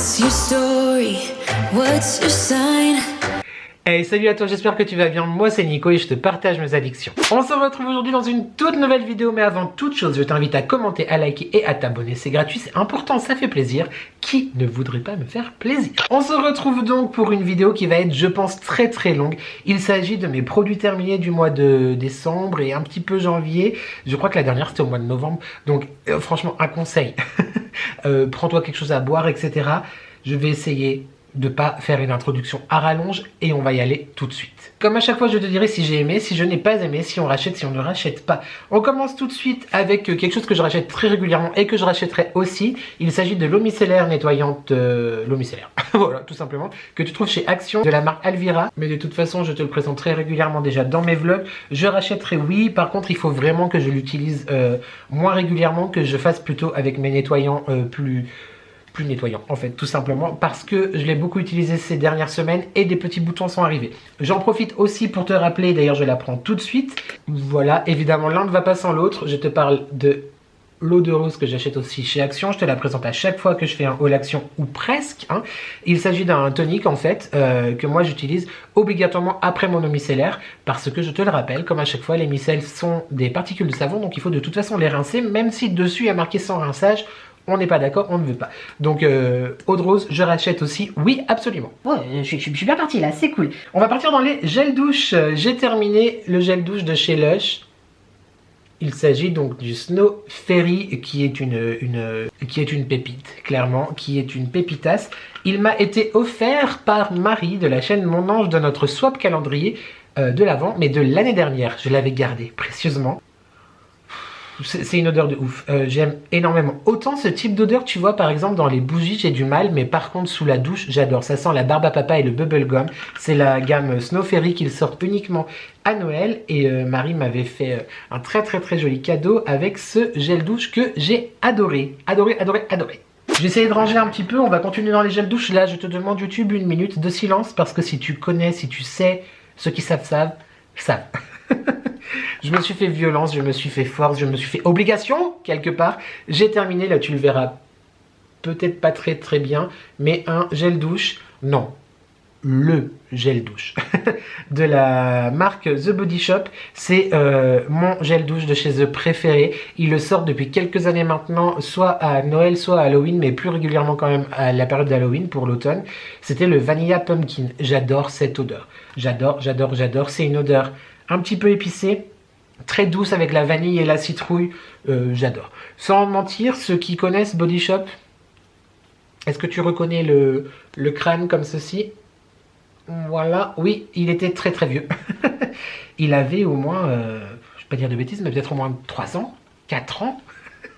What's your story? What's your sign? Hey, salut à toi, j'espère que tu vas bien. Moi c'est Nico et je te partage mes addictions. On se retrouve aujourd'hui dans une toute nouvelle vidéo, mais avant toute chose, je t'invite à commenter, à liker et à t'abonner. C'est gratuit, c'est important, ça fait plaisir. Qui ne voudrait pas me faire plaisir? On se retrouve donc pour une vidéo qui va être, je pense, très très longue. Il s'agit de mes produits terminés du mois de décembre et un petit peu janvier. Je crois que la dernière c'était au mois de novembre. Donc franchement, un conseil. Prends-toi quelque chose à boire, etc. Je vais essayer de pas faire une introduction à rallonge et on va y aller tout de suite. Comme à chaque fois je te dirai si j'ai aimé, si je n'ai pas aimé, si on rachète, si on ne rachète pas. On commence tout de suite avec quelque chose que je rachète très régulièrement et que je rachèterai aussi. Il s'agit de l'eau micellaire nettoyante, l'eau micellaire, voilà tout simplement, que tu trouves chez Action de la marque Alvira. Mais de toute façon je te le présente très régulièrement déjà dans mes vlogs. Je rachèterai oui, par contre il faut vraiment que je l'utilise moins régulièrement, que je fasse plutôt avec mes nettoyants plus nettoyant en fait, tout simplement parce que je l'ai beaucoup utilisé ces dernières semaines et des petits boutons sont arrivés. J'en profite aussi pour te rappeler, d'ailleurs je la prends tout de suite, voilà, évidemment l'un ne va pas sans l'autre. Je te parle de l'eau de rose que j'achète aussi chez Action, je te la présente à chaque fois que je fais un haul Action ou presque, hein. Il s'agit d'un tonique en fait que moi j'utilise obligatoirement après mon eau micellaire parce que je te le rappelle, comme à chaque fois les micelles sont des particules de savon, donc il faut de toute façon les rincer, même si dessus il y a marqué sans rinçage. On n'est pas d'accord, on ne veut pas. Donc, eau de rose, je rachète aussi. Oui, absolument. Ouais, je suis bien parti là, c'est cool. On va partir dans les gels douche. J'ai terminé le gel douche de chez Lush. Il s'agit donc du Snow Fairy qui est une pépite, clairement, qui est une pépitasse. Il m'a été offert par Marie de la chaîne Mon Ange de notre swap calendrier de l'Avent, mais de l'année dernière. Je l'avais gardé précieusement. C'est une odeur de ouf, j'aime énormément. Autant ce type d'odeur, tu vois, par exemple dans les bougies j'ai du mal, mais par contre sous la douche j'adore. Ça sent la barbe à papa et le bubblegum. C'est la gamme Snow Fairy qu'ils sortent uniquement à Noël. Et Marie m'avait fait un très joli cadeau avec ce gel douche que j'ai adoré. Adoré. J'ai essayé de ranger un petit peu, on va continuer dans les gels douche. Là je te demande YouTube une minute de silence parce que si tu connais, si tu sais, ceux qui savent. Je me suis fait violence, je me suis fait force, je me suis fait obligation, quelque part. J'ai terminé, là tu le verras peut-être pas très bien, mais un gel douche, non, le gel douche de la marque The Body Shop. C'est mon gel douche de chez eux préféré. Ils le sortent depuis quelques années maintenant, soit à Noël, soit à Halloween, mais plus régulièrement quand même à la période d'Halloween pour l'automne. C'était le Vanilla Pumpkin. J'adore cette odeur. J'adore. C'est une odeur un petit peu épicée, très douce avec la vanille et la citrouille, j'adore. Sans mentir, ceux qui connaissent Body Shop, est-ce que tu reconnais le crâne comme ceci? Voilà, oui, il était très vieux. Il avait au moins, je ne vais pas dire de bêtises, mais peut-être au moins 3 ans, 4 ans.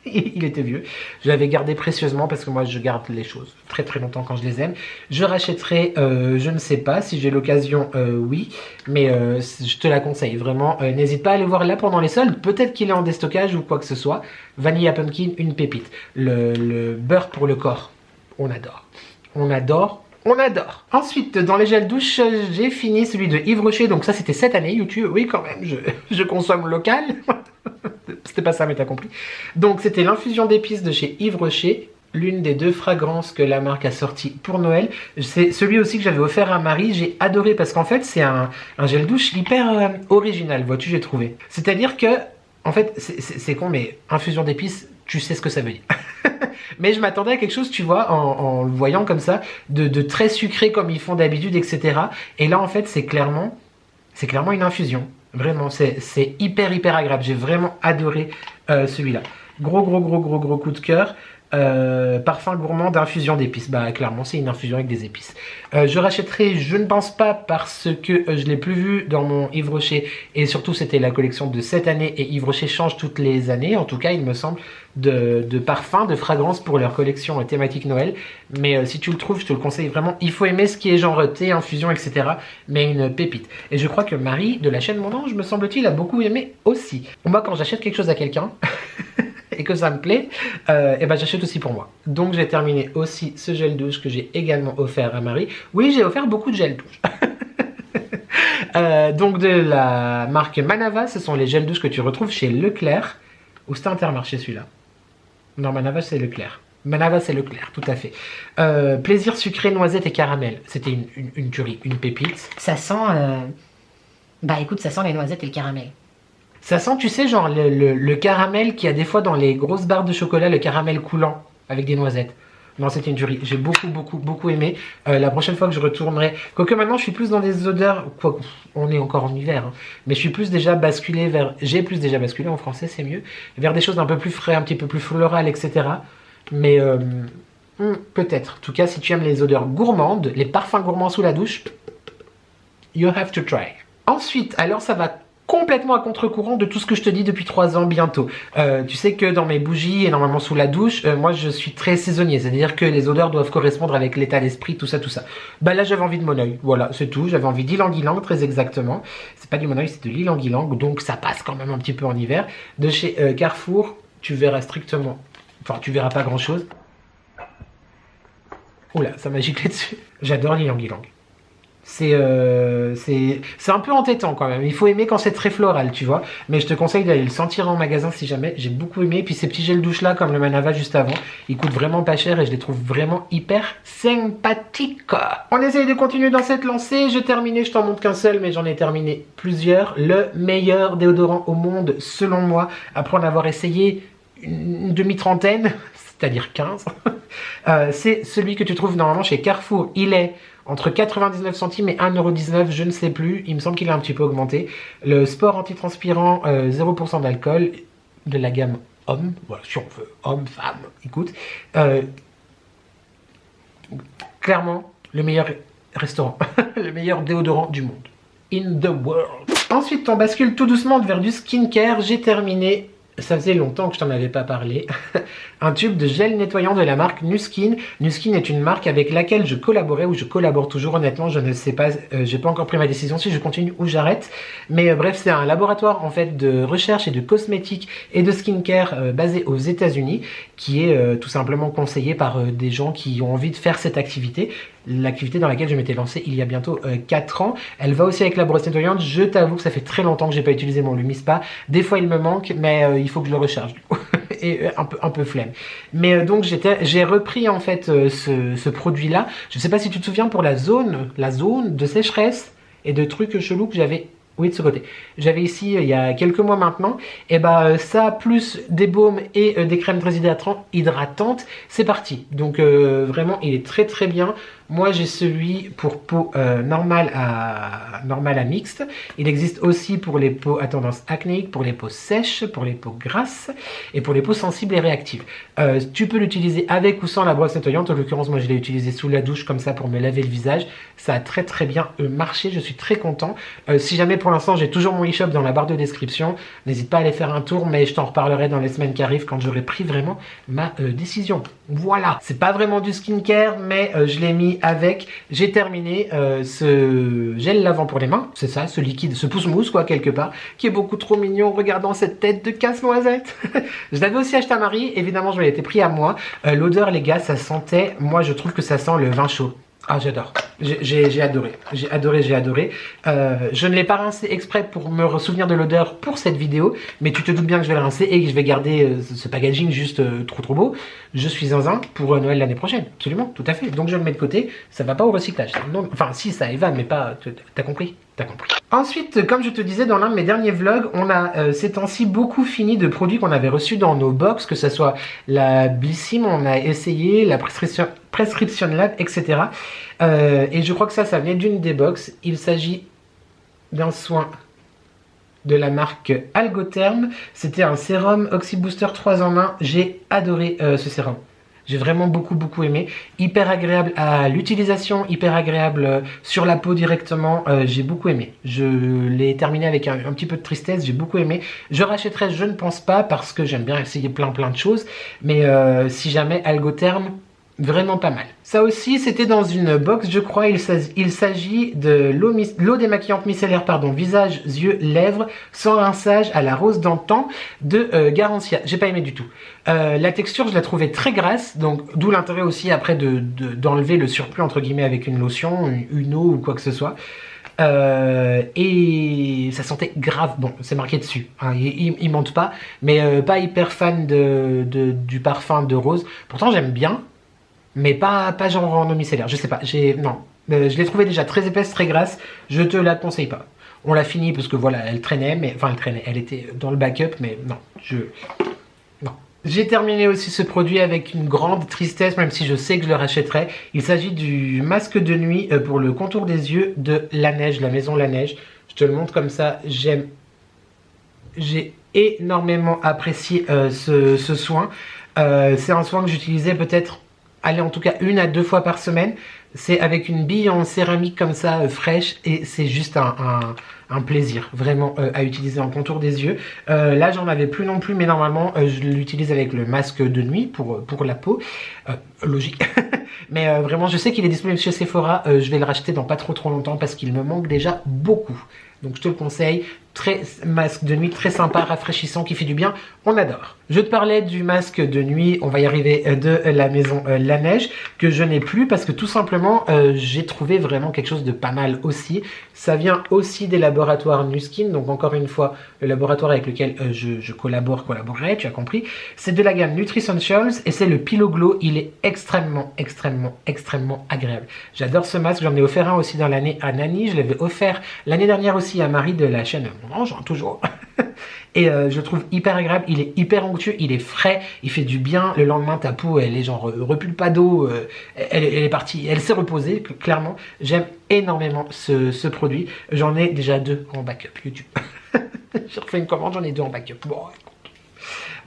Il était vieux. Je l'avais gardé précieusement parce que moi je garde les choses très longtemps quand je les aime. Je rachèterai, je ne sais pas si j'ai l'occasion, oui, mais je te la conseille vraiment. N'hésite pas à aller voir là pendant les soldes. Peut-être qu'il est en déstockage ou quoi que ce soit. Vanilla Pumpkin, une pépite. Le beurre pour le corps, on adore. Ensuite, dans les gels douche, j'ai fini celui de Yves Rocher. Donc ça, c'était cette année, YouTube. Oui, quand même, je consomme local. C'était pas ça, mais t'as compris. Donc, c'était l'infusion d'épices de chez Yves Rocher. L'une des 2 fragrances que la marque a sorti pour Noël. C'est celui aussi que j'avais offert à Marie. J'ai adoré parce qu'en fait, c'est un gel douche hyper original, vois-tu, j'ai trouvé. C'est-à-dire que, en fait, c'est con, mais infusion d'épices, tu sais ce que ça veut dire. Mais je m'attendais à quelque chose, tu vois, en le voyant comme ça, de très sucré comme ils font d'habitude, etc. Et là, en fait, c'est clairement une infusion. Vraiment, c'est hyper agréable. J'ai vraiment adoré celui-là. Gros coup de cœur. Parfum gourmand d'infusion d'épices. Bah clairement c'est une infusion avec des épices. Je rachèterai, je ne pense pas, parce que je l'ai plus vu dans mon Yves Rocher, et surtout c'était la collection de cette année et Yves Rocher change toutes les années, en tout cas il me semble, de parfums, de fragrances pour leur collection thématique Noël. Mais si tu le trouves, je te le conseille vraiment. Il faut aimer ce qui est genre thé, infusion, etc. Mais une pépite. Et je crois que Marie de la chaîne Mon Ange, me semble-t-il, a beaucoup aimé aussi. Moi quand j'achète quelque chose à quelqu'un et que ça me plaît, et ben j'achète aussi pour moi. Donc j'ai terminé aussi ce gel douche que j'ai également offert à Marie. Oui, j'ai offert beaucoup de gel douche. Donc de la marque Manava, ce sont les gels douche que tu retrouves chez Leclerc. Ou c'était Intermarché celui-là? Non, Manava c'est Leclerc. Manava, c'est Leclerc, tout à fait. Plaisir sucré, noisette et caramel. C'était une tuerie, une pépite. Ça sent... Bah écoute, ça sent les noisettes et le caramel. Ça sent, tu sais, genre le caramel qu'il y a des fois dans les grosses barres de chocolat, le caramel coulant avec des noisettes. Non, c'était une tuerie. J'ai beaucoup aimé. La prochaine fois que je retournerai... Quoique maintenant, je suis plus dans des odeurs... Quoi, on est encore en hiver. Hein, mais je suis plus déjà basculé vers... J'ai plus déjà basculé, en français, c'est mieux. Vers des choses un peu plus frais, un petit peu plus florales, etc. Mais peut-être. En tout cas, si tu aimes les odeurs gourmandes, les parfums gourmands sous la douche, you have to try. Ensuite, alors ça va complètement à contre-courant de tout ce que je te dis depuis 3 ans bientôt. Tu sais que dans mes bougies et normalement sous la douche, moi je suis très saisonnier, c'est-à-dire que les odeurs doivent correspondre avec l'état d'esprit, tout ça. Bah là j'avais envie de Moneuil, voilà, c'est tout, j'avais envie d'ylang-ylang très exactement. C'est pas du Moneuil, c'est de l'ylang-ylang, donc ça passe quand même un petit peu en hiver. De chez Carrefour, tu verras strictement, enfin tu verras pas grand-chose. Oula, ça m'a giclé dessus. J'adore l'ylang-ylang. C'est un peu entêtant quand même. Il faut aimer quand c'est très floral, tu vois. Mais je te conseille d'aller le sentir en magasin si jamais. J'ai beaucoup aimé. Et puis ces petits gels douche là, comme le Manava juste avant, ils coûtent vraiment pas cher et je les trouve vraiment hyper sympathiques. On essaye de continuer dans cette lancée. J'ai terminé, je t'en montre qu'un seul, mais j'en ai terminé plusieurs. Le meilleur déodorant au monde, selon moi, après en avoir essayé une demi-trentaine, c'est-à-dire 15. C'est celui que tu trouves normalement chez Carrefour. Il est entre 99 centimes et 1,19 €, je ne sais plus. Il me semble qu'il a un petit peu augmenté. Le sport antitranspirant, 0% d'alcool, de la gamme homme. Voilà, si on veut, homme, femme, écoute. Clairement, le meilleur restaurant, le meilleur déodorant du monde. In the world. Ensuite, on bascule tout doucement vers du skincare. J'ai terminé... Ça faisait longtemps que je t'en avais pas parlé. Un tube de gel nettoyant de la marque Nuskin. Nuskin est une marque avec laquelle je collaborais ou je collabore toujours. Honnêtement, je ne sais pas, j'ai pas encore pris ma décision si je continue ou j'arrête. Mais bref, c'est un laboratoire en fait de recherche et de cosmétiques et de skincare basé aux États-Unis, qui est tout simplement conseillé par des gens qui ont envie de faire cette activité. L'activité dans laquelle je m'étais lancé il y a bientôt 4 ans. Elle va aussi avec la brosse nettoyante. Je t'avoue que ça fait très longtemps que j'ai pas utilisé mon Lumispa. Des fois il me manque, mais il faut que je le recharge. Et un peu flemme. Mais donc j'ai repris en fait ce produit-là. Je sais pas si tu te souviens pour la zone de sécheresse et de trucs chelous que j'avais. Oui, de ce côté. J'avais ici il y a quelques mois maintenant. Et bah ça plus des baumes et des crèmes très hydratantes, c'est parti. Donc vraiment il est très bien. Moi j'ai celui pour peau normale à mixte. Il existe aussi pour les peaux à tendance acnéique, pour les peaux sèches, pour les peaux grasses et pour les peaux sensibles et réactives. Tu peux l'utiliser avec ou sans la brosse nettoyante. En l'occurrence moi je l'ai utilisé sous la douche comme ça pour me laver le visage. Ça a très bien marché, je suis très content. Si jamais pour l'instant j'ai toujours mon e-shop dans la barre de description, n'hésite pas à aller faire un tour, mais je t'en reparlerai dans les semaines qui arrivent quand j'aurai pris vraiment ma décision. Voilà, c'est pas vraiment du skincare, mais je l'ai mis avec. J'ai terminé ce gel lavant pour les mains, c'est ça, ce liquide, ce pouce-mousse quoi quelque part, qui est beaucoup trop mignon. Regardant cette tête de casse-noisette. Je l'avais aussi acheté à Marie, évidemment je me l'étais pris à moi. L'odeur les gars, ça sentait, moi je trouve que ça sent le vin chaud. Ah j'adore, j'ai adoré, je ne l'ai pas rincé exprès pour me souvenir de l'odeur pour cette vidéo, mais tu te doutes bien que je vais le rincer et que je vais garder ce packaging juste trop beau. Je suis zinzin pour Noël l'année prochaine, absolument, tout à fait, donc je le mets de côté, ça va pas au recyclage, non, enfin si ça y va, mais pas, t'as compris. T'as compris. Ensuite, comme je te disais dans l'un de mes derniers vlogs, on a ces temps-ci beaucoup fini de produits qu'on avait reçus dans nos box, que ce soit la Blissim, on a essayé, la Prescription Lab, etc. Et je crois que ça venait d'une des box. Il s'agit d'un soin de la marque Algotherm. C'était un sérum Oxy Booster 3 en 1. J'ai adoré ce sérum. J'ai vraiment beaucoup aimé. Hyper agréable à l'utilisation, hyper agréable sur la peau directement. J'ai beaucoup aimé. Je l'ai terminé avec un petit peu de tristesse. J'ai beaucoup aimé. Je rachèterai, je ne pense pas, parce que j'aime bien essayer plein de choses. Mais si jamais Algotherm, vraiment pas mal. Ça aussi, c'était dans une box, je crois. Il s'agit de l'eau démaquillante micellaire, pardon, visage, yeux, lèvres, sans rinçage à la rose d'antan de Garancia. J'ai pas aimé du tout. La texture, je la trouvais très grasse, donc d'où l'intérêt aussi après d'enlever le surplus entre guillemets avec une lotion, une eau ou quoi que ce soit. Et ça sentait grave bon, c'est marqué dessus, hein, ils mentent pas, mais pas hyper fan du parfum de rose. Pourtant j'aime bien, mais pas genre en eau micellaire, je sais pas, non. Je l'ai trouvée déjà très épaisse, très grasse, je te la conseille pas. On l'a fini parce que voilà, elle traînait, mais enfin elle traînait, elle était dans le backup, mais non, non. J'ai terminé aussi ce produit avec une grande tristesse, même si je sais que je le rachèterai. Il s'agit du masque de nuit pour le contour des yeux de La Neige, la maison La Neige. Je te le montre comme ça, j'ai énormément apprécié ce soin. C'est un soin que j'utilisais peut-être, allez, en tout cas 1 à 2 fois par semaine. C'est avec une bille en céramique comme ça, fraîche, et c'est juste un plaisir, vraiment, à utiliser en contour des yeux. Là, j'en avais plus non plus, mais normalement, je l'utilise avec le masque de nuit pour la peau. Logique. Mais vraiment, je sais qu'il est disponible chez Sephora. Je vais le racheter dans pas trop longtemps parce qu'il me manque déjà beaucoup. Donc je te le conseille, masque de nuit très sympa, rafraîchissant, qui fait du bien, on adore. Je te parlais du masque de nuit, on va y arriver, de la maison La Neige, que je n'ai plus parce que tout simplement, j'ai trouvé vraiment quelque chose de pas mal aussi. Ça vient aussi des laboratoires Nuskin, donc encore une fois, le laboratoire avec lequel je collaborerai, tu as compris. C'est de la gamme Nutricentials et c'est le Pillow Glow, il est extrêmement agréable. J'adore ce masque, j'en ai offert un aussi dans l'année à Nani, je l'avais offert l'année dernière aussi à Marie de la chaîne Mon Ange, toujours. Et je le trouve hyper agréable, il est hyper onctueux, il est frais, il fait du bien. Le lendemain, ta peau, elle est genre repulpa d'eau, elle est partie, elle s'est reposée, clairement. J'aime énormément ce produit. J'en ai déjà 2 en backup YouTube. J'ai refait une commande, j'en ai 2 en backup. Bon,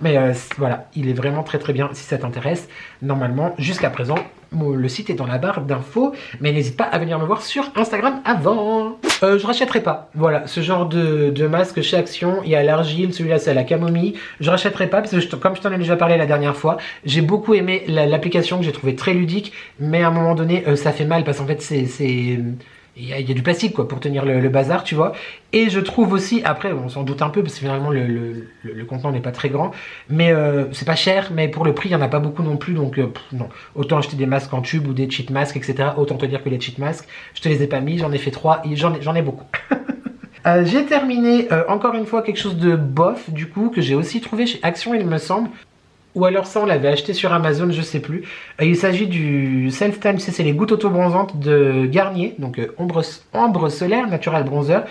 mais voilà, il est vraiment très bien si ça t'intéresse. Normalement, jusqu'à présent, le site est dans la barre d'infos, mais n'hésite pas à venir me voir sur Instagram avant. Je rachèterai pas, voilà, ce genre de masque chez Action. Il y a l'argile, celui-là c'est à la camomille. Je rachèterai pas parce que comme je t'en ai déjà parlé la dernière fois, j'ai beaucoup aimé l'application que j'ai trouvé très ludique, mais à un moment donné, ça fait mal parce qu'en fait il y a du plastique quoi pour tenir le bazar, tu vois. Et je trouve aussi, après on s'en doute un peu parce que finalement le contenant n'est pas très grand, mais c'est pas cher, mais pour le prix il n'y en a pas beaucoup non plus, donc non. Autant acheter des masques en tube ou des cheat masks, etc. Autant te dire que les cheat masks, je te les ai pas mis, j'en ai fait 3 et j'en ai beaucoup. J'ai terminé encore une fois quelque chose de bof du coup que j'ai aussi trouvé chez Action il me semble. Ou alors ça on l'avait acheté sur Amazon, je sais plus. Il s'agit du Self-Tan, tu sais, c'est les gouttes auto-bronzantes de Garnier, donc ambre solaire, natural bronzer.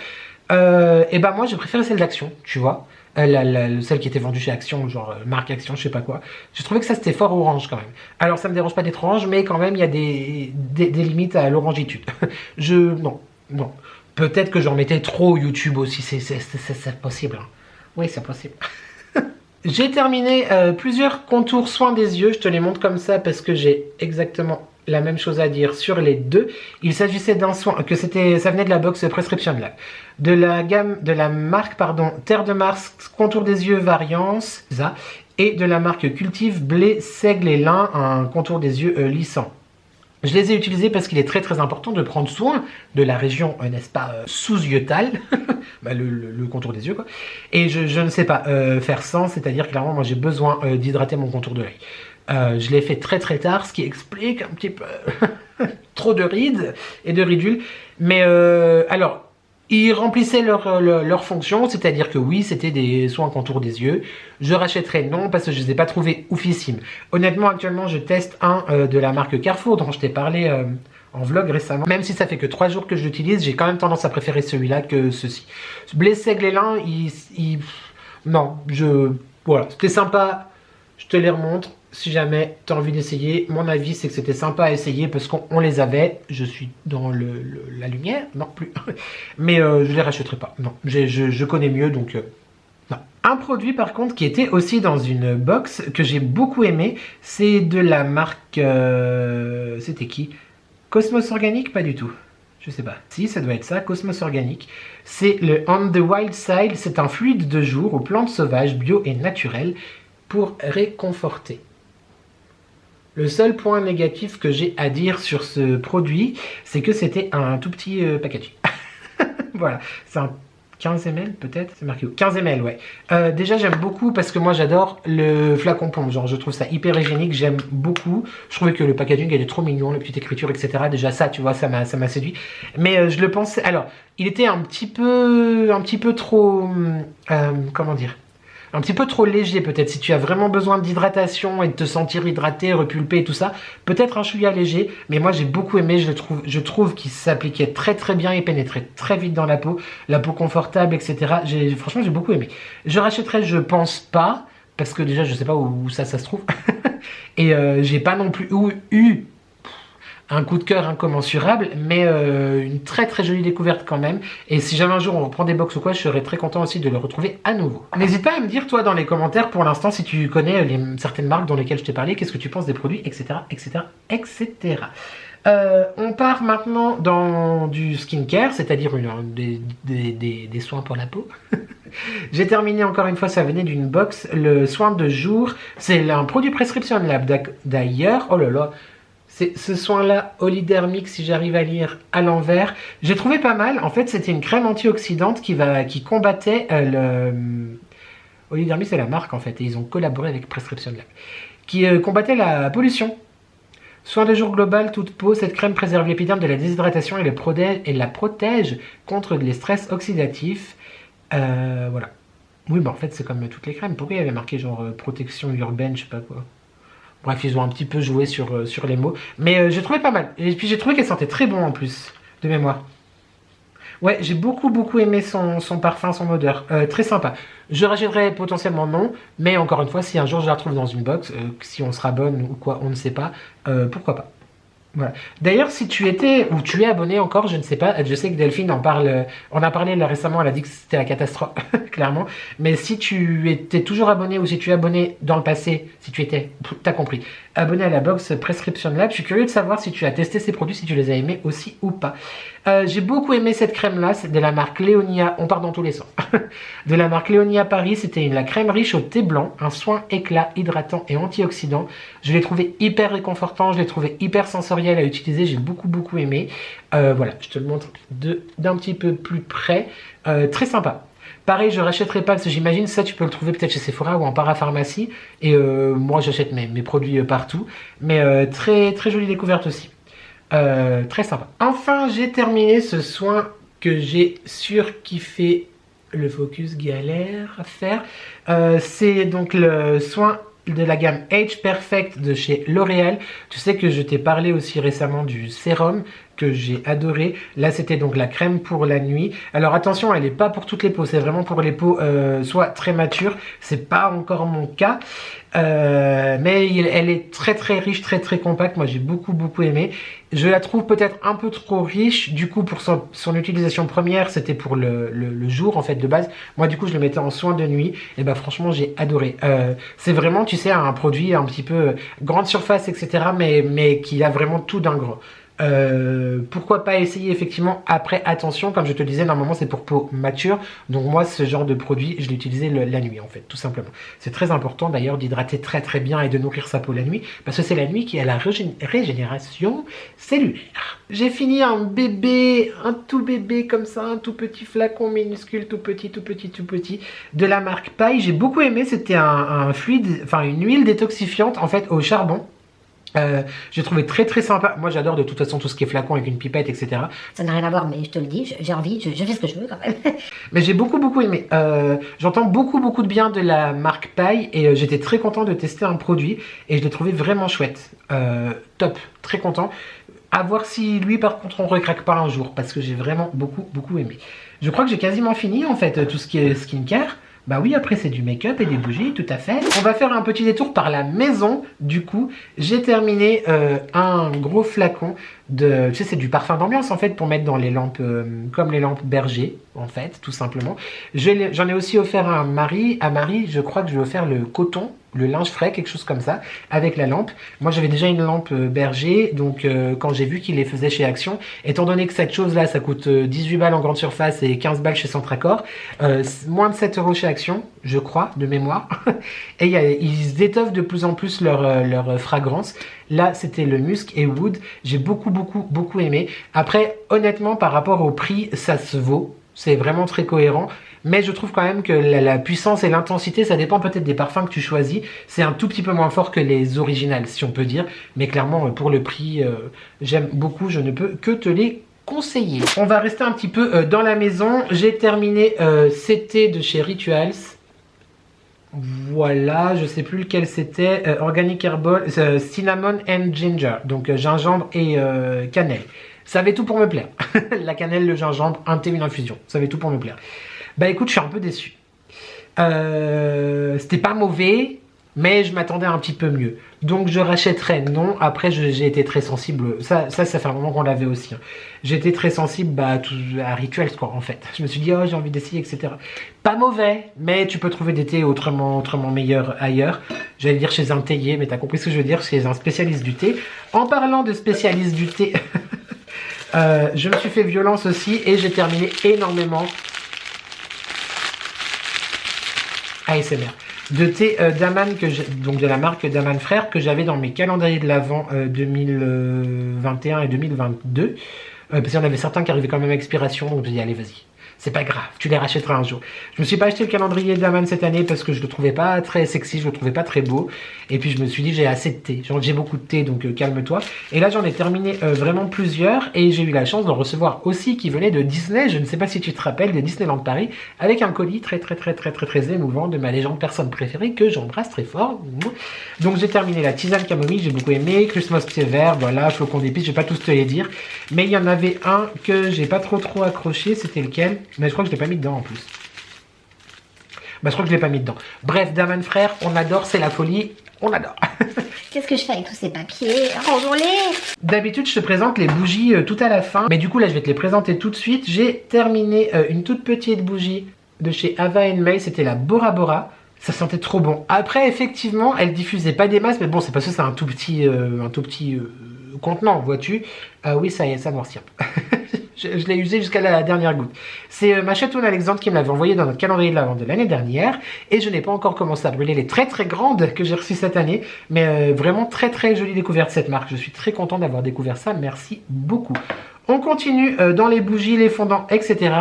Et bah moi j'ai préféré celle d'Action, tu vois. Celle qui était vendue chez Action, genre marque Action, je sais pas quoi. J'ai trouvé que ça c'était fort orange quand même. Alors ça me dérange pas d'être orange, mais quand même il y a des limites à l'orangitude. Non. Peut-être que j'en mettais trop YouTube aussi, c'est possible. Hein. Oui, c'est possible. J'ai terminé plusieurs contours soins des yeux, je te les montre comme ça parce que j'ai exactement la même chose à dire sur les deux. Il s'agissait d'un soin, ça venait de la box Prescription Lab, de la marque Terre de Mars, contour des yeux Variance, ça, et de la marque Cultive Blé, Seigle et Lin, un contour des yeux lissant. Je les ai utilisés parce qu'il est très important de prendre soin de la région, n'est-ce pas, sous-yeux-tale, bah, le contour des yeux, quoi. Et je ne sais pas faire sans, c'est-à-dire clairement, moi j'ai besoin d'hydrater mon contour de l'œil. Je l'ai fait très tard, ce qui explique un petit peu trop de rides et de ridules. Mais alors, ils remplissaient leur fonction, c'est-à-dire que oui, c'était des soins contour des yeux. Je rachèterai non, parce que je ne les ai pas trouvés oufissimes. Honnêtement, actuellement, je teste un de la marque Carrefour, dont je t'ai parlé en vlog récemment. Même si ça fait que 3 jours que je l'utilise, j'ai quand même tendance à préférer celui-là que ceci. Blé, Seigle et Lin, non, voilà, c'était sympa, je te les remontre. Si jamais tu as envie d'essayer, mon avis c'est que c'était sympa à essayer parce qu'on les avait. Je suis dans la lumière, non plus. Mais je les rachèterai pas. Non, je connais mieux donc non. Un produit par contre qui était aussi dans une box que j'ai beaucoup aimé, c'est de la marque. C'était qui? Cosmos Organique? Pas du tout. Je sais pas. Si, ça doit être ça, Cosmos Organique. C'est le On the Wild Side. C'est un fluide de jour aux plantes sauvages, bio et naturelles pour réconforter. Le seul point négatif que j'ai à dire sur ce produit, c'est que c'était un tout petit packaging. Voilà, c'est un 15 ml peut-être, c'est marqué où 15 ml, ouais. Déjà j'aime beaucoup parce que moi j'adore le flacon pompe, genre je trouve ça hyper hygiénique, j'aime beaucoup. Je trouvais que le packaging était trop mignon, la petite écriture, etc. Déjà ça, tu vois, ça m'a séduit. Mais je le pensais, alors il était un petit peu trop, comment dire, un petit peu trop léger peut-être. Si tu as vraiment besoin d'hydratation et de te sentir hydraté, repulpé et tout ça, peut-être un chouïa léger, mais moi j'ai beaucoup aimé, je trouve qu'il s'appliquait très très bien et pénétrait très vite dans la peau confortable, etc. Franchement j'ai beaucoup aimé. Je rachèterai, je pense pas, parce que déjà je sais pas où ça se trouve, et j'ai pas non plus eu un coup de cœur incommensurable, mais une très très jolie découverte quand même. Et si jamais un jour on reprend des box ou quoi, je serais très content aussi de le retrouver à nouveau. N'hésite pas à me dire toi dans les commentaires pour l'instant si tu connais certaines marques dans lesquelles je t'ai parlé, qu'est-ce que tu penses des produits, etc. etc. etc. On part maintenant dans du skincare, c'est-à-dire des soins pour la peau. J'ai terminé encore une fois, ça venait d'une box, le soin de jour. C'est un produit Prescription Lab d'ailleurs. Oh là là. C'est ce soin-là, Olidermic, si j'arrive à lire à l'envers. J'ai trouvé pas mal. En fait, c'était une crème antioxydante qui combattait le... Olidermic, c'est la marque, en fait. Et ils ont collaboré avec Prescription Lab. Qui combattait la pollution. Soin de jour global, toute peau. Cette crème préserve l'épiderme de la déshydratation et la protège contre les stress oxydatifs. Voilà. Oui, bah en fait, c'est comme toutes les crèmes. Pourquoi il y avait marqué genre protection urbaine, je sais pas quoi. Bref, ils ont un petit peu joué sur les mots. Mais j'ai trouvé pas mal. Et puis j'ai trouvé qu'elle sentait très bon en plus, de mémoire. Ouais, j'ai beaucoup aimé son parfum, son odeur. Très sympa. Je rachèterai potentiellement non. Mais encore une fois, si un jour je la retrouve dans une box, si on sera bonne ou quoi, on ne sait pas, pourquoi pas. Voilà. D'ailleurs, si tu étais ou tu es abonné encore, je ne sais pas, je sais que Delphine en parle, on a parlé là récemment, elle a dit que c'était la catastrophe, clairement. Mais si tu étais toujours abonné ou si tu es abonné dans le passé, si tu étais, t'as compris, abonné à la box Prescription Lab, je suis curieux de savoir si tu as testé ces produits, si tu les as aimés aussi ou pas. J'ai beaucoup aimé cette crème-là, c'est de la marque Léonia, on part dans tous les sens. De la marque Léonia Paris, c'était la crème riche au thé blanc, un soin éclat, hydratant et antioxydant. Je l'ai trouvé hyper réconfortant, je l'ai trouvé hyper sensoriel à utiliser, j'ai beaucoup aimé. Voilà, je te le montre d'un petit peu plus près. Très sympa. Pareil, je rachèterai pas parce que j'imagine ça tu peux le trouver peut-être chez Sephora ou en parapharmacie. Et moi j'achète mes produits partout. Mais très jolie découverte aussi. Très sympa. Enfin, j'ai terminé ce soin que j'ai surkiffé. Le focus galère à faire. C'est donc le soin de la gamme Age Perfect de chez L'Oréal. Tu sais que je t'ai parlé aussi récemment du sérum que j'ai adoré. Là, c'était donc la crème pour la nuit. Alors attention, elle n'est pas pour toutes les peaux. C'est vraiment pour les peaux soit très matures. C'est pas encore mon cas. Mais elle est très riche, très compacte. Moi, j'ai beaucoup aimé. Je la trouve peut-être un peu trop riche. Du coup, pour son utilisation première, c'était pour le jour, en fait, de base. Moi, du coup, je le mettais en soin de nuit. Et bah, franchement, j'ai adoré. C'est vraiment, tu sais, un produit un petit peu grande surface, etc. Mais qui a vraiment tout d'un grand. Pourquoi pas essayer effectivement après, attention, comme je te disais, normalement c'est pour peau mature, donc moi ce genre de produit je l'ai utilisé la nuit en fait, tout simplement. C'est très important d'ailleurs d'hydrater très bien et de nourrir sa peau la nuit, parce que c'est la nuit qui a la régénération cellulaire. J'ai fini un tout bébé comme ça, un tout petit flacon minuscule, tout petit, de la marque Paille. J'ai beaucoup aimé, c'était un fluide, enfin une huile détoxifiante en fait au charbon. J'ai trouvé très sympa. Moi j'adore de toute façon tout ce qui est flacon avec une pipette, etc. Ça n'a rien à voir, mais je te le dis, j'ai envie, je fais ce que je veux quand même. Mais j'ai beaucoup aimé. J'entends beaucoup de bien de la marque Paille et j'étais très content de tester un produit et je l'ai trouvé vraiment chouette. Top, très content. À voir si lui par contre on recraque pas un jour parce que j'ai vraiment beaucoup aimé. Je crois que j'ai quasiment fini en fait tout ce qui est skincare. Bah oui, après c'est du make-up et des bougies, tout à fait. On va faire un petit détour par la maison. Du coup, j'ai terminé un gros flacon de... Tu sais, c'est du parfum d'ambiance en fait pour mettre dans les lampes, comme les lampes Berger en fait, tout simplement. J'en ai aussi offert à Marie. À Marie, je crois que je vais offert le coton, le linge frais, quelque chose comme ça, avec la lampe. Moi, j'avais déjà une lampe Berger, donc quand j'ai vu qu'il les faisait chez Action, étant donné que cette chose-là, ça coûte 18 balles en grande surface et 15 balles chez Centracor, moins de 7 € chez Action, je crois, de mémoire. Et ils étoffent de plus en plus leur fragrance. Là, c'était le Musk et Wood. J'ai beaucoup aimé. Après, honnêtement, par rapport au prix, ça se vaut. c'est vraiment très cohérent. Mais je trouve quand même que la puissance et l'intensité, ça dépend peut-être des parfums que tu choisis. C'est un tout petit peu moins fort que les originales, si on peut dire. Mais clairement, pour le prix, j'aime beaucoup. Je ne peux que te les conseiller. On va rester un petit peu dans la maison. J'ai terminé CT de chez Rituals. Voilà, je sais plus lequel c'était. Organic Herbal, Cinnamon and Ginger. Donc gingembre et cannelle. Ça avait tout pour me plaire. La cannelle, le gingembre, un thé, une infusion. Ça avait tout pour me plaire. Bah écoute, je suis un peu déçu. C'était pas mauvais, mais je m'attendais un petit peu mieux. Donc je rachèterais, non. Après, j'ai été très sensible. Ça fait un moment qu'on l'avait aussi. Hein. J'ai été très sensible à Rituals, quoi, en fait. Je me suis dit, oh, j'ai envie d'essayer, etc. Pas mauvais, mais tu peux trouver des thés autrement meilleurs ailleurs. J'allais dire chez un théier, mais t'as compris ce que je veux dire, chez un spécialiste du thé. En parlant de spécialiste du thé, je me suis fait violence aussi et j'ai terminé énormément ASMR. De thé Daman, donc de la marque Daman Frères, que j'avais dans mes calendriers de l'Avent 2021 et 2022. Parce qu'il y en avait certains qui arrivaient quand même à expiration, donc j'ai dit allez vas-y. C'est pas grave, tu les rachèteras un jour. Je me suis pas acheté le calendrier de Daman cette année parce que je le trouvais pas très sexy, je le trouvais pas très beau. Et puis je me suis dit j'ai assez de thé, j'ai beaucoup de thé donc calme-toi. Et là j'en ai terminé vraiment plusieurs et j'ai eu la chance d'en recevoir aussi qui venaient de Disney. Je ne sais pas si tu te rappelles de Disneyland Paris avec un colis très émouvant de ma légende personne préférée que j'embrasse très fort. Donc j'ai terminé la tisane camomille, j'ai beaucoup aimé, Christmas thé vert, voilà, flocon d'épices, je vais pas tous te les dire. Mais il y en avait un que j'ai pas trop accroché, c'était lequel? Mais je crois que je l'ai pas mis dedans en plus. Bah je crois que je l'ai pas mis dedans. Bref, Daman Frères, on adore, c'est la folie, on adore. Qu'est-ce que je fais avec tous ces papiers? Rangeons-les! D'habitude, je te présente les bougies tout à la fin. Mais du coup, là, je vais te les présenter tout de suite. J'ai terminé une toute petite bougie de chez Ava May. C'était la Bora Bora. Ça sentait trop bon. Après, effectivement, elle diffusait pas des masses. Mais bon, c'est parce que c'est un tout petit contenant, vois-tu. Oui, ça y est, ça noircit un peu. Je l'ai usé jusqu'à la dernière goutte. C'est ma chatoune Alexandre qui me l'avait envoyé dans notre calendrier de l'Avent de l'année dernière. Et je n'ai pas encore commencé à brûler les très grandes que j'ai reçues cette année. Mais vraiment très jolie découverte cette marque. Je suis très content d'avoir découvert ça. Merci beaucoup. On continue dans les bougies, les fondants, etc.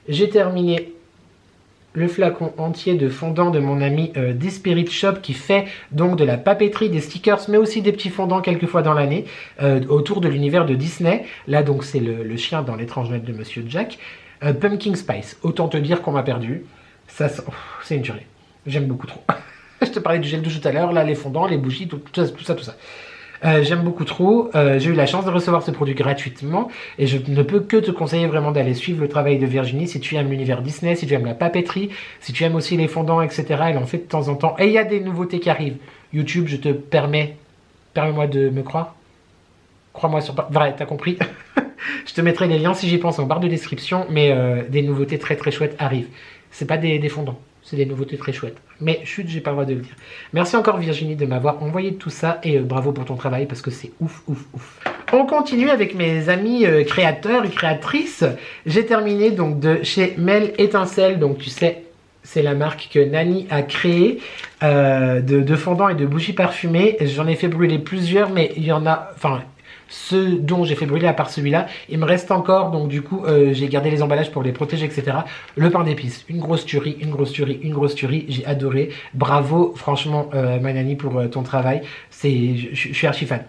J'ai terminé le flacon entier de fondant de mon ami Spirit Shop qui fait donc de la papeterie, des stickers mais aussi des petits fondants quelques fois dans l'année autour de l'univers de Disney. Là donc c'est le chien dans l'étrange Noël de Monsieur Jack. Pumpkin Spice, autant te dire qu'on m'a perdu. Ça c'est une tuerie, j'aime beaucoup trop. Je te parlais du gel douche tout à l'heure, là les fondants, les bougies, tout ça. J'aime beaucoup trop, j'ai eu la chance de recevoir ce produit gratuitement et je ne peux que te conseiller vraiment d'aller suivre le travail de Virginie si tu aimes l'univers Disney, si tu aimes la papeterie, si tu aimes aussi les fondants, etc. Elle en fait de temps en temps et il y a des nouveautés qui arrivent. YouTube, je te permets-moi de me croire. Crois-moi sur... Vrai, t'as compris. Je te mettrai les liens si j'y pense en barre de description, mais des nouveautés très chouettes arrivent. C'est pas des fondants. C'est des nouveautés très chouettes. Mais chut, j'ai pas le droit de le dire. Merci encore Virginie de m'avoir envoyé tout ça et bravo pour ton travail parce que c'est ouf. On continue avec mes amis créateurs et créatrices. J'ai terminé donc de chez Mel Étincelle. Donc tu sais, c'est la marque que Nani a créée de fondants et de bougies parfumées. J'en ai fait brûler plusieurs, mais il y en a... Enfin, ceux dont j'ai fait brûler à part celui-là, il me reste encore, donc du coup j'ai gardé les emballages pour les protéger, etc. Le pain d'épices, une grosse tuerie, j'ai adoré. Bravo franchement Manani pour ton travail, je suis archi fan.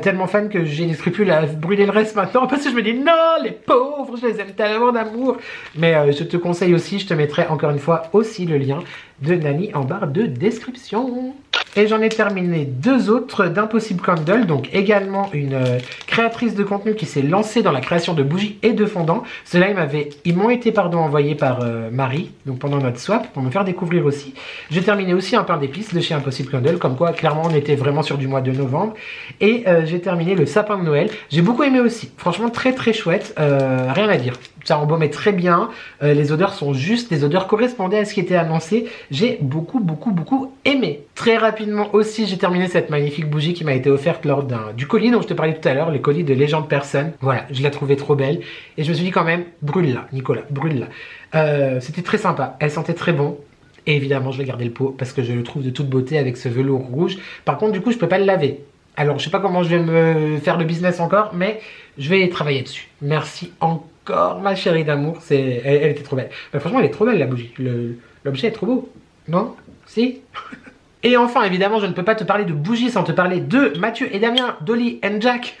Tellement fan que j'ai des scrupules à brûler le reste maintenant parce que je me dis non, les pauvres, je les aime tellement d'amour. Mais je te conseille aussi, je te mettrai encore une fois aussi le lien de Nani en barre de description. Et j'en ai terminé deux autres d'Impossible Candle, donc également une créatrice de contenu qui s'est lancée dans la création de bougies et de fondants. Ceux-là, ils m'ont été envoyés par Marie, donc pendant notre swap, pour me faire découvrir aussi. J'ai terminé aussi un pain d'épices de chez Impossible Candle, comme quoi clairement on était vraiment sur du mois de novembre. Et j'ai terminé le sapin de Noël. J'ai beaucoup aimé aussi, franchement très chouette, rien à dire. Ça embaumait très bien, les odeurs sont justes, les odeurs correspondaient à ce qui était annoncé. J'ai beaucoup aimé. Très rapidement aussi, j'ai terminé cette magnifique bougie qui m'a été offerte lors du colis dont je te parlais tout à l'heure, le colis de Légende Personne. Voilà, je la trouvais trop belle. Et je me suis dit quand même, brûle-la, Nicolas, brûle-la. C'était très sympa, elle sentait très bon. Et évidemment, je vais garder le pot parce que je le trouve de toute beauté avec ce velours rouge. Par contre, du coup, je peux pas le laver. Alors, je sais pas comment je vais me faire le business encore, mais je vais travailler dessus. Merci encore encore, ma chérie d'amour. Elle était trop belle. Bah, franchement, elle est trop belle, la bougie. L'objet est trop beau. Non? Si? Et enfin, évidemment, je ne peux pas te parler de bougies sans te parler de Mathieu et Damien, Dolly and Jack.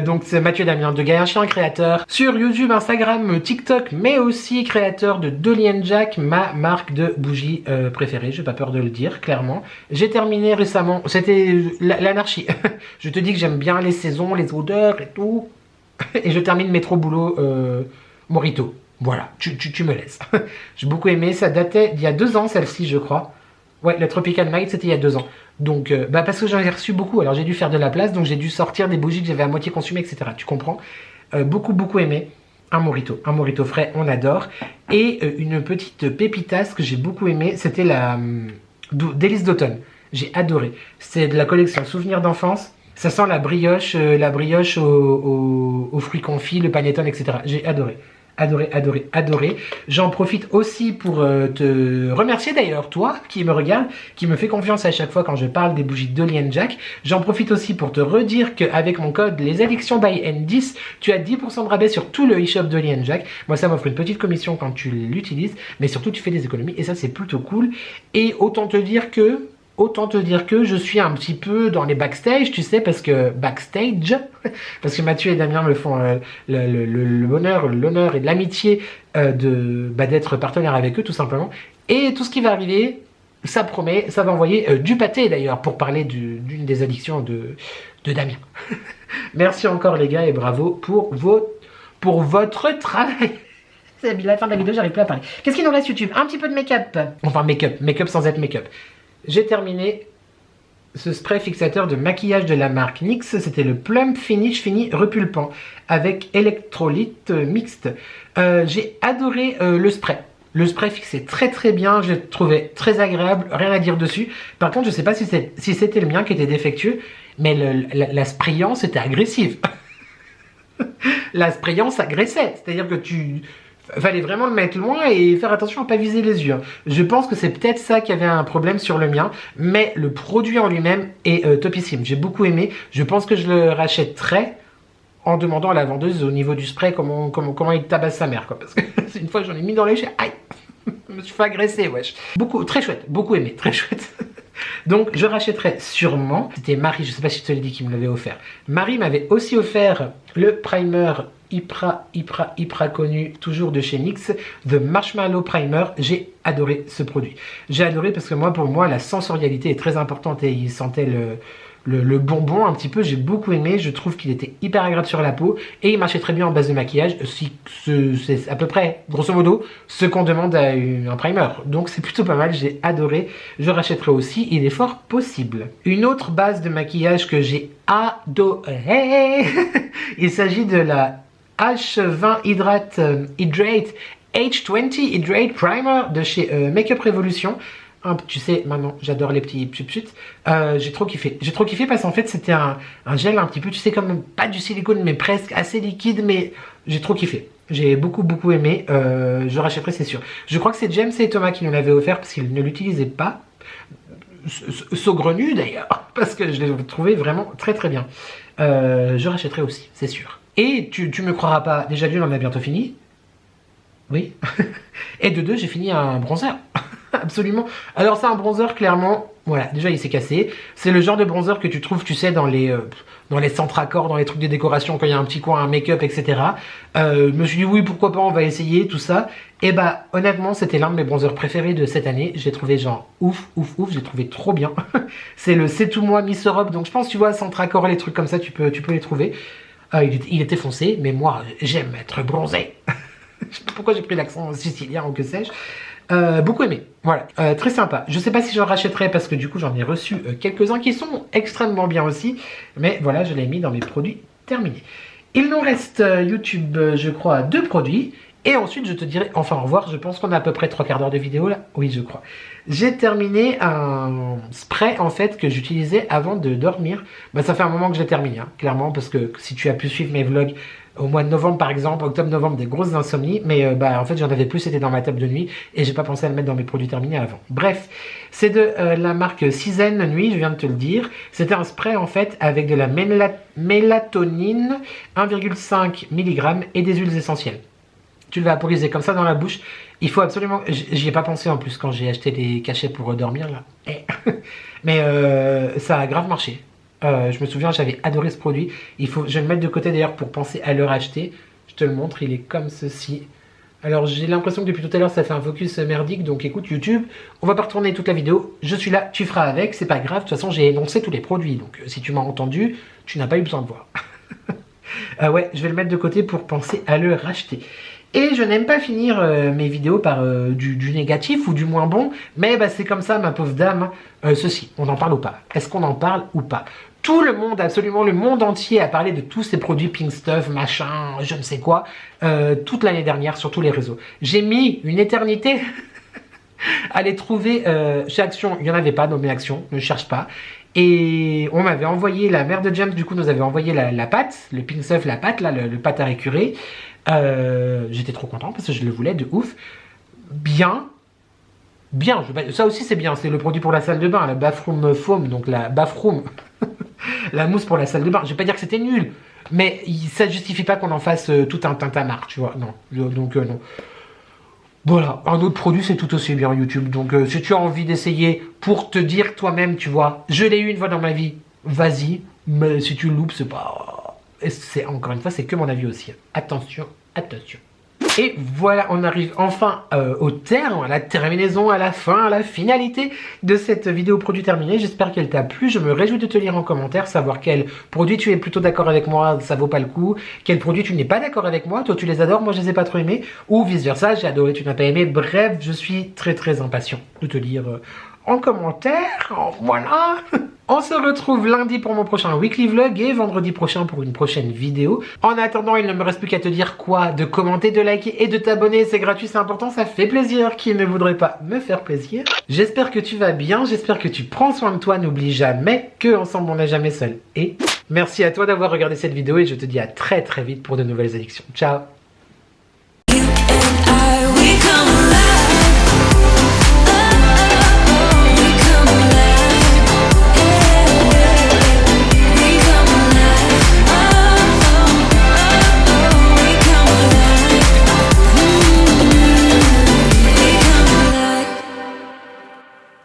Donc, c'est Mathieu et Damien de Gaïa Chien, créateur sur YouTube, Instagram, TikTok, mais aussi créateur de Dolly and Jack, ma marque de bougies préférée. J'ai pas peur de le dire, clairement. J'ai terminé récemment, c'était l'anarchie. Je te dis que j'aime bien les saisons, les odeurs et tout. Et je termine Métro Boulot Morito. Voilà, tu me laisses. J'ai beaucoup aimé, ça datait d'il y a 2 ans, celle-ci, je crois. Ouais, le Tropical Night, c'était il y a 2 ans. Donc, parce que j'en ai reçu beaucoup, alors j'ai dû faire de la place, donc j'ai dû sortir des bougies que j'avais à moitié consumées, etc. Tu comprends? Beaucoup aimé. Un morito frais, on adore. Et une petite pépitasse que j'ai beaucoup aimé, c'était la délice d'automne. J'ai adoré. C'est de la collection Souvenirs d'enfance. Ça sent la brioche aux fruits confits, le panettone, etc. J'ai adoré. Adoré. J'en profite aussi pour te remercier d'ailleurs, toi qui me regarde, qui me fait confiance à chaque fois quand je parle des bougies Dolly and Jack. J'en profite aussi pour te redire qu'avec mon code les addictions by N10, tu as 10% de rabais sur tout le e-shop Dolly and Jack. Moi, ça m'offre une petite commission quand tu l'utilises, mais surtout tu fais des économies et ça c'est plutôt cool. Et autant te dire que je suis un petit peu dans les backstage, tu sais, parce que Mathieu et Damien me font le bonheur, l'honneur et l'amitié d'être partenaire avec eux, tout simplement. Et tout ce qui va arriver, ça promet, ça va envoyer du pâté d'ailleurs, pour parler d'une des addictions de Damien. Merci encore les gars et bravo pour votre travail. C'est la fin de la vidéo, j'arrive plus à parler. Qu'est-ce qu'il nous reste YouTube? Un petit peu de make-up. Enfin make-up sans être make-up. J'ai terminé ce spray fixateur de maquillage de la marque NYX. C'était le Plum Finish Fini Repulpant avec électrolyte mixte. J'ai adoré le spray. Le spray fixait très bien, je le trouvais très agréable, rien à dire dessus. Par contre, je ne sais pas si c'était le mien qui était défectueux, mais la sprayance était agressive. La sprayance agressait, c'est-à-dire que fallait vraiment le mettre loin et faire attention à ne pas viser les yeux. Je pense que c'est peut-être ça qui avait un problème sur le mien, mais le produit en lui-même est topissime. J'ai beaucoup aimé. Je pense que je le rachèterai en demandant à la vendeuse au niveau du spray comment il tabasse sa mère, quoi. Parce que une fois j'en ai mis dans les cheveux, aïe, je me suis fait agresser, wesh. Très chouette, beaucoup aimé, très chouette. Donc je rachèterai sûrement. C'était Marie, je sais pas si je te l'ai dit, qui me l'avait offert. Marie m'avait aussi offert le primer hyper connu, toujours de chez NYX, The Marshmallow Primer. J'ai adoré ce produit. J'ai adoré parce que pour moi, la sensorialité est très importante et il sentait le bonbon un petit peu. J'ai beaucoup aimé. Je trouve qu'il était hyper agréable sur la peau et il marchait très bien en base de maquillage. C'est à peu près, grosso modo, ce qu'on demande à un primer. Donc c'est plutôt pas mal. J'ai adoré. Je rachèterai aussi. Il est fort possible. Une autre base de maquillage que j'ai adoré. Il s'agit de la H20 Hydrate H20 Hydrate Primer de chez Makeup Revolution. Tu sais, maintenant, j'adore les petits pchut. J'ai trop kiffé. Parce qu'en fait, c'était un gel un petit peu, tu sais, comme pas du silicone, mais presque assez liquide, mais j'ai trop kiffé. J'ai beaucoup aimé. Je rachèterai, c'est sûr. Je crois que c'est James et Thomas qui nous l'avaient offert parce qu'ils ne l'utilisaient pas. Saugrenu d'ailleurs, parce que je l'ai trouvé vraiment très bien. Je rachèterai aussi, c'est sûr. Et tu me croiras pas, déjà d'une, on a bientôt fini. Oui. Et de deux, j'ai fini un bronzer. Absolument. Alors c'est un bronzer, clairement, voilà, déjà il s'est cassé. C'est le genre de bronzer que tu trouves, tu sais, dans les centres accords, dans les trucs de décoration, quand il y a un petit coin, un make-up, etc. Je me suis dit oui, pourquoi pas, on va essayer, tout ça. Et bah, honnêtement, c'était l'un de mes bronzers préférés de cette année. Je l'ai trouvé genre ouf, j'ai trouvé trop bien. C'est le C'est tout moi Miss Europe, donc je pense, tu vois, centre accords, les trucs comme ça, tu peux les trouver. Il était foncé, mais moi, j'aime être bronzé. Je sais pas pourquoi j'ai pris l'accent sicilien ou que sais-je. Beaucoup aimé, voilà, très sympa. Je sais pas si j'en rachèterai parce que du coup j'en ai reçu quelques-uns qui sont extrêmement bien aussi, mais voilà, je l'ai mis dans mes produits terminés. Il nous reste YouTube, je crois, 2 produits Et ensuite, je te dirai enfin au revoir. Je pense qu'on a à peu près 3 quarts d'heure de vidéo là. Oui, je crois. J'ai terminé un spray en fait que j'utilisais avant de dormir. Bah, ça fait un moment que je l'ai terminé, hein, clairement, parce que si tu as pu suivre mes vlogs au mois de novembre par exemple, octobre-novembre, des grosses insomnies, mais bah en fait j'en avais plus, c'était dans ma table de nuit et j'ai pas pensé à le mettre dans mes produits terminés avant. Bref, c'est de la marque Season Nuit, je viens de te le dire. C'était un spray en fait avec de la mélatonine, 1,5 mg et des huiles essentielles. Tu le vas vaporiser comme ça dans la bouche. Il faut absolument... J'y ai pas pensé en plus quand j'ai acheté les cachets pour dormir là. Mais ça a grave marché. Je me souviens, j'avais adoré ce produit. Je vais le mettre de côté d'ailleurs pour penser à le racheter. Je te le montre, il est comme ceci. Alors j'ai l'impression que depuis tout à l'heure ça fait un focus merdique. Donc écoute YouTube, on va pas retourner toute la vidéo. Je suis là, tu feras avec, c'est pas grave. De toute façon j'ai énoncé tous les produits. Donc si tu m'as entendu, tu n'as pas eu besoin de voir. Ouais, je vais le mettre de côté pour penser à le racheter. Et je n'aime pas finir mes vidéos par du négatif ou du moins bon, mais bah, c'est comme ça ma pauvre dame. Ceci, on en parle ou pas? Est-ce qu'on en parle ou pas? Tout le monde, absolument le monde entier a parlé de tous ces produits Pink Stuff, machin, je ne sais quoi, toute l'année dernière sur tous les réseaux. J'ai mis une éternité à les trouver chez Action, il n'y en avait pas dans mes Actions, ne cherche pas. Et on m'avait envoyé, la mère de James du coup nous avait envoyé la pâte, le Pink Stuff, la pâte, là, le pâte à récurer. J'étais trop content parce que je le voulais de ouf. Bien, ça aussi c'est bien, c'est le produit pour la salle de bain, la bathroom foam, donc la bathroom, la mousse pour la salle de bain. Je vais pas dire que c'était nul, mais ça justifie pas qu'on en fasse tout un tintamarre, tu vois, non, donc non. Voilà, un autre produit c'est tout aussi bien YouTube, donc si tu as envie d'essayer pour te dire toi-même, tu vois, je l'ai eu une fois dans ma vie, vas-y, mais si tu le loupes, c'est pas... C'est encore une fois, c'est que mon avis aussi. Attention, attention. Et voilà, on arrive enfin au terme, à la terminaison, à la fin, à la finalité de cette vidéo produit terminée. J'espère qu'elle t'a plu. Je me réjouis de te lire en commentaire, savoir quel produit tu es plutôt d'accord avec moi, ça vaut pas le coup. Quel produit tu n'es pas d'accord avec moi, toi tu les adores, moi je les ai pas trop aimés. Ou vice versa, j'ai adoré, tu n'as pas aimé. Bref, je suis très très impatient de te lire en commentaire. Voilà. On se retrouve lundi pour mon prochain weekly vlog et vendredi prochain pour une prochaine vidéo. En attendant, il ne me reste plus qu'à te dire quoi? De commenter, de liker et de t'abonner. C'est gratuit, c'est important, ça fait plaisir. Qui ne voudrait pas me faire plaisir? J'espère que tu vas bien, j'espère que tu prends soin de toi. N'oublie jamais que ensemble on n'est jamais seul. Et merci à toi d'avoir regardé cette vidéo et je te dis à très très vite pour de nouvelles addictions. Ciao!